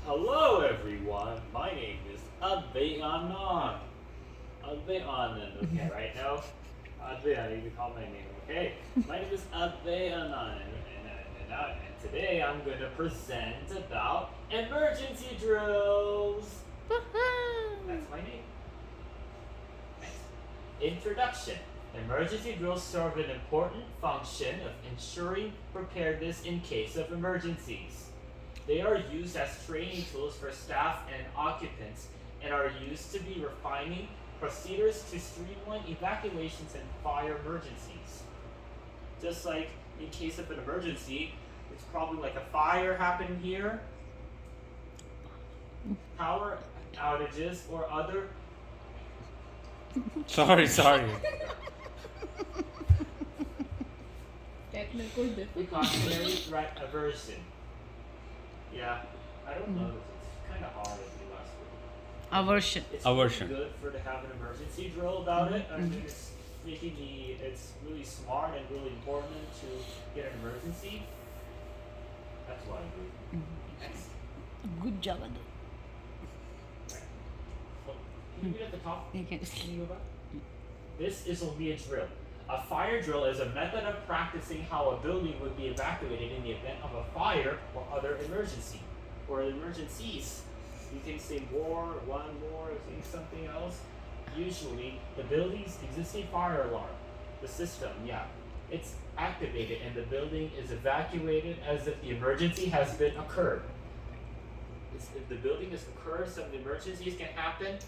Hello everyone, my name is Advay Anand. Advay Anand, okay, right now? Advay Anand, you can call my name, okay? My name is Advay Anand, and today I'm going to present about emergency drills. That's my name. Next. Introduction. Emergency drills serve an important function of ensuring preparedness in case of emergencies. They are used as training tools for staff and occupants and are used to be refining procedures to streamline evacuations and fire emergencies. Just like in case of an emergency, it's probably like a fire happening here, power outages, or other Sorry. Technical precautionary threat aversion. Yeah, I don't know. It's kind of hard in the last week. Aversion. It's Aversion. really good to have an emergency drill about it. I mean, it's really smart and really important to get an emergency. That's why I do. Next. Good job, Adu. Oh, can you read at the top? You can. Can you go back? This is only a drill. A fire drill is a method of practicing how a building would be evacuated in the event of a fire or other emergency. Or emergencies. You can say war, one more, think something else. Usually, the building's existing fire alarm, the system, it's activated and the building is evacuated as if the emergency has been occurred. If the building has occurred, some emergencies can happen.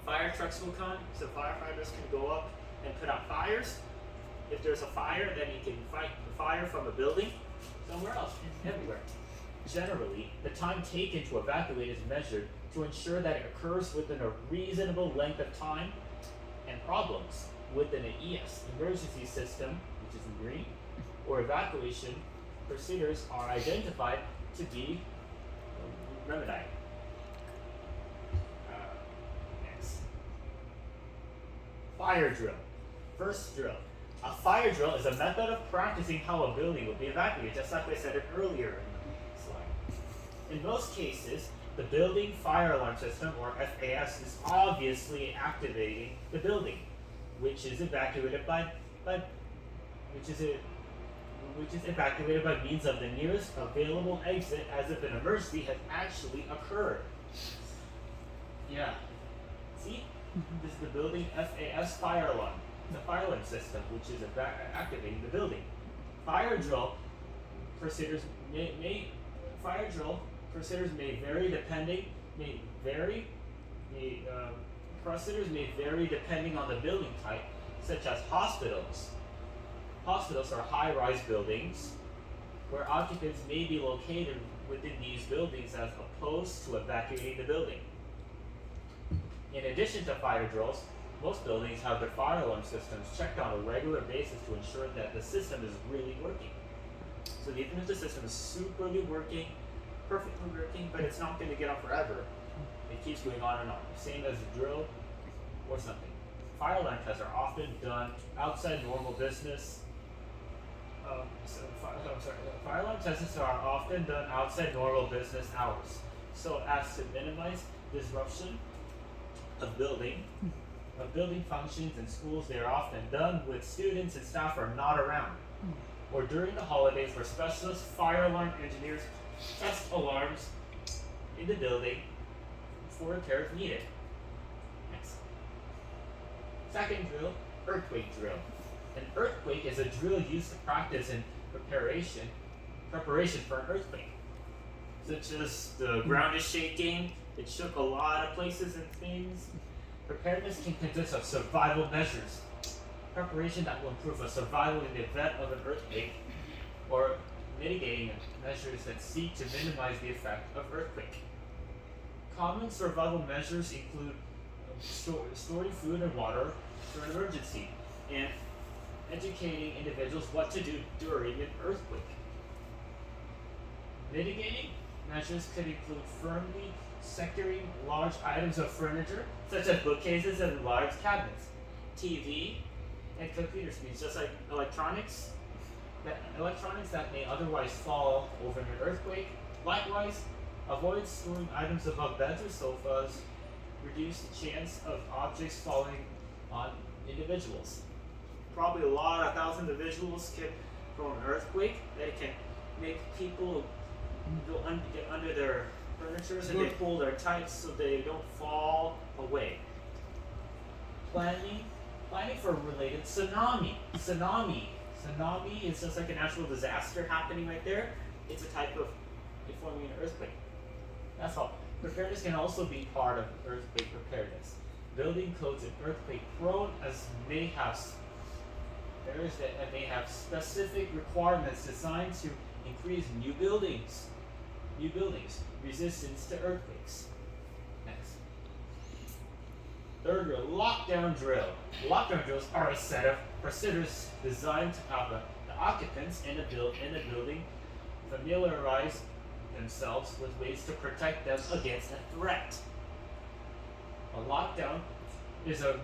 Fire trucks will come, so firefighters can go up and put out fires. If there's a fire, then you can fight the fire from a building somewhere else, everywhere. Generally, the time taken to evacuate is measured to ensure that it occurs within a reasonable length of time, and problems within an ES, emergency system, which is in green, or evacuation procedures are identified to be remedied. Next. Fire drill. First drill. A fire drill is a method of practicing how a building will be evacuated, just like I said it earlier in the slide. In most cases, the building fire alarm system, or FAS, is obviously activating the building, which is evacuated by means of the nearest available exit, as if an emergency has actually occurred. Yeah. See? This is the building FAS fire alarm. The fire alarm system, which is activating the building. Fire drill procedures may vary depending on the building type, such as hospitals. Hospitals are high-rise buildings where occupants may be located within these buildings as opposed to evacuating the building. In addition to fire drills, most buildings have their fire alarm systems checked on a regular basis to ensure that the system is really working. So even if the system is superly working, perfectly working, but it's not going to get on forever, it keeps going on and on. Same as a drill or something. Fire alarm tests are often done outside normal business. Fire alarm tests are often done outside normal business hours, so as to minimize disruption of building functions in schools. They are often done with students and staff are not around, or during the holidays where specialist fire alarm engineers test alarms in the building for repair if needed. Next. Second drill, earthquake drill. An earthquake is a drill used to practice in preparation for an earthquake. Such as the ground is shaking, it shook a lot of places and things. Preparedness can consist of survival measures. Preparation that will improve a survival in the event of an earthquake, or mitigating measures that seek to minimize the effect of earthquake. Common survival measures include storing food and water for an emergency, and educating individuals what to do during an earthquake. Mitigating measures could include firmly securing large items of furniture, such as bookcases and large cabinets, TV, and computer screens, just like electronics that may otherwise fall over an earthquake. Likewise, Avoid storing items above beds or sofas. Reduce the chance of objects falling on individuals. Probably a thousand individuals can from an earthquake that can make people get under their furniture and they pull their tight so they don't fall away. Planning for related tsunami. Tsunami is just like a natural disaster happening right there. It's a type of informing an earthquake. That's all. Preparedness can also be part of earthquake preparedness. Building codes in earthquake prone as may have areas that may have specific requirements designed to increase new buildings resistance to earthquakes. Next. Third drill, lockdown drill. Lockdown drills are a set of procedures designed to have the occupants in the building familiarize themselves with ways to protect them against a threat. A lockdown is a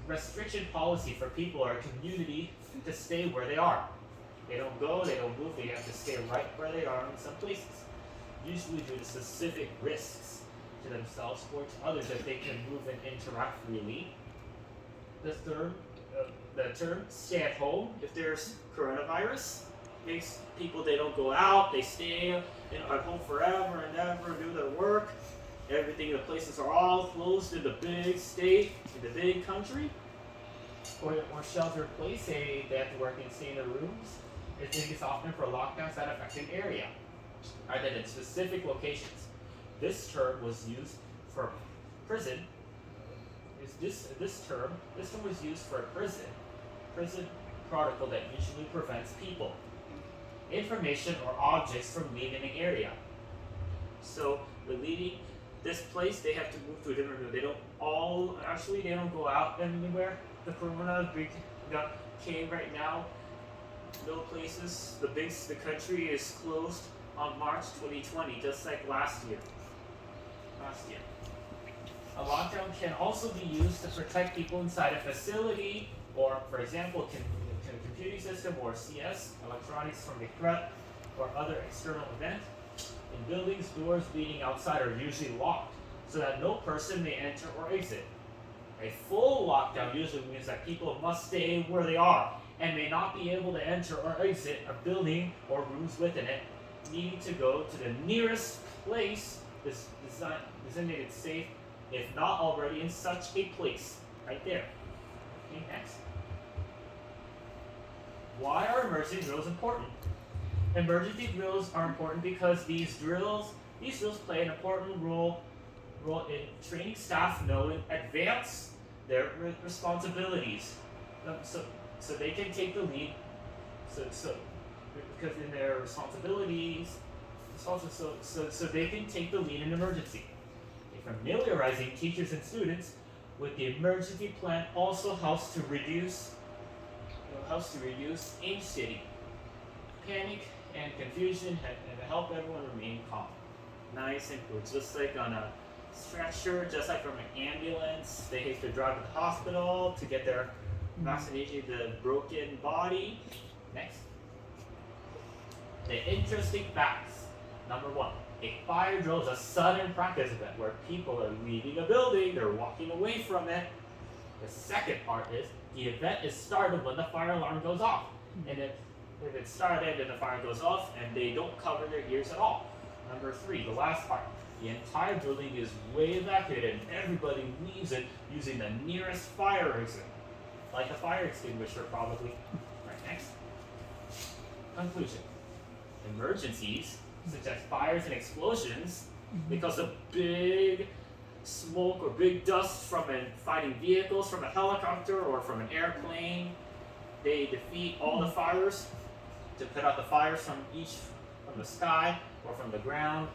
restriction policy for people or a community to stay where they are. They don't go, they don't move, they have to stay right where they are in some places, usually due to specific risks to themselves or to others that they can move and interact freely. The term stay at home, if there's coronavirus, makes people, they don't go out, they stay at home forever and ever, do their work. Everything, the places are all closed in the big state, in the big country, or shelter in place, say they have to work and stay in their rooms. I think it's often for lockdowns that affect an area, rather than specific locations. This term was used for prison. This term was used for a prison protocol that usually prevents people, information, or objects from leaving an area. So the leaving this place, they have to move to a different room. They don't go out anywhere. The corona came right now. No places. The country is closed on March 2020, just like last year. A lockdown can also be used to protect people inside a facility, or, for example, computing system or CS, electronics from a threat or other external event. In buildings, doors leading outside are usually locked so that no person may enter or exit. A full lockdown usually means that people must stay where they are and may not be able to enter or exit a building or rooms within it, needing to go to the nearest place designated safe, if not already in such a place. Right there. Okay, next. Why are emergency drills important? Emergency drills are important because these drills play an important role in training staff know in advance their responsibilities, so they can take the lead. Because in their responsibilities, so they can take the lead in emergency. Familiarizing teachers and students with the emergency plan also helps to reduce anxiety, panic, and confusion, and to help everyone remain calm. Nice and cool. Just like on a stretcher, just like from an ambulance, they have to drive to the hospital to get their vaccination, the broken body. Next. The interesting facts. Number 1. A fire drill is a sudden practice event where people are leaving a building, they're walking away from it. The second part is the event is started when the fire alarm goes off. And if it started and the fire goes off and they don't cover their ears at all. Number 3, the last part. The entire building is way evacuated and everybody leaves it using the nearest fire exit. Like a fire extinguisher probably. Right, next. Conclusion. Emergencies, such as fires and explosions, because of big smoke or big dust from fighting vehicles, from a helicopter or from an airplane, they defeat all the fires to put out the fires from the sky or from the ground.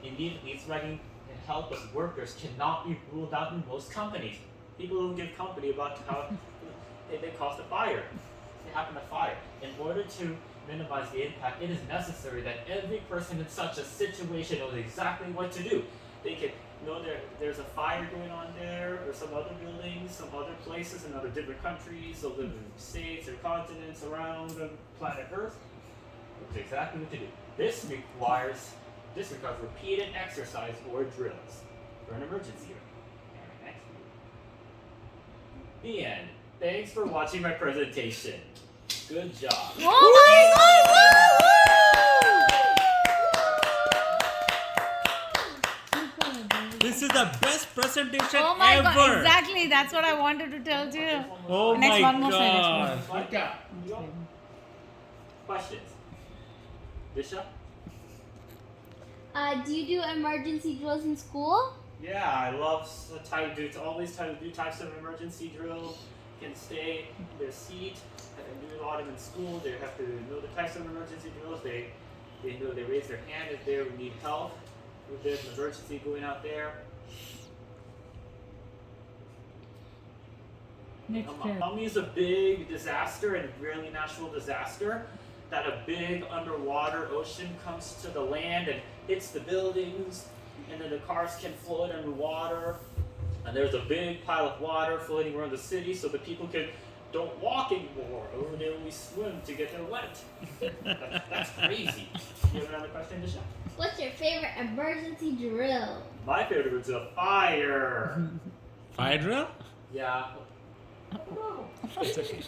Immediately threatening and helpless workers cannot be ruled out in most companies. People don't give company about how they caused the fire. It happened to fire. In order to minimize the impact, it is necessary that every person in such a situation knows exactly what to do. They can know there's a fire going on there, or some other buildings, some other places in other different countries, or different states or continents around the planet Earth. Knows exactly what to do. This requires This requires repeated exercise or drills for an emergency room. Alright, next. The end. Thanks for watching my presentation. Good job. Oh my God! This is the best presentation Oh my ever. God! Exactly. That's what I wanted to tell you. Oh Next my one more slide, next God. Okay. Questions? Disha? Do you do emergency drills in school? Yeah, I love always try to do types of emergency drills. Can stay in their seat. And do a lot of them in school. They have to know the types of emergency drills. They know they raise their hand if they need help. If there's an emergency going out there. Mummy is a big disaster and really natural disaster. That a big underwater ocean comes to the land and hits the buildings, and then the cars can float underwater. And there's a big pile of water floating around the city, so the people don't walk anymore, or they only swim to get their wet. That's crazy. You have another question, Disha? What's your favorite emergency drill? My favorite is a fire. Fire drill? Yeah. It's okay.